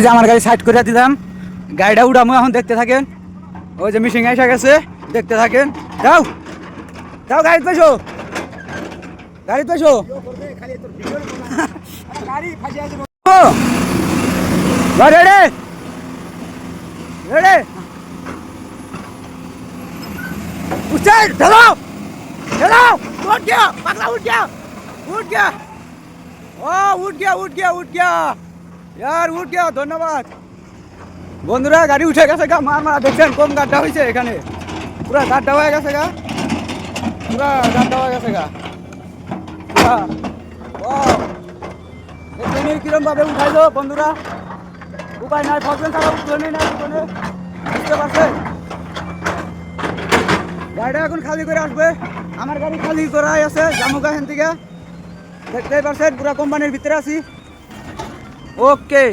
যে আমার গাড়ি সাইড করে দিলাম, গাড়িটা উঠামো এখন, দেখতে থাকেন। ওই যে মিশিং এসে গেছে, দেখতে থাকেন। যাও যাও, গাড়ি তো এসো, গাড়ি তো এসো। রেডি রেডি, उठे चलो चलो, उठ गया पगला, उठ गया उठ गया, ओ उठ गया उठ गया उठ गया यार, उठ गया। ধন্যবাদ বন্ধুরা, গাড়ি উঠে গেছে গা। মার দেখছেন কম গাড্ডা হয়েছে এখানে, পুরা গাড্ডা হয়ে গেছে গা, পুরা গাড্ডা হয়ে গেছে গা পুরা। ও দেখুন কিরম ভাবে উঠাইলো বন্ধুরা, উপায় নাই, ফসলেন ছাড়া উঠলে না, বুঝতে পারছেন। গাড়িটা এখন খালি করে আসবে, আমার গাড়ি খালি করাই আছে, জামুকা এখান থেকে দেখতেই পারছেন, পুরা কোম্পানির ভিতরে আছি। ওকে।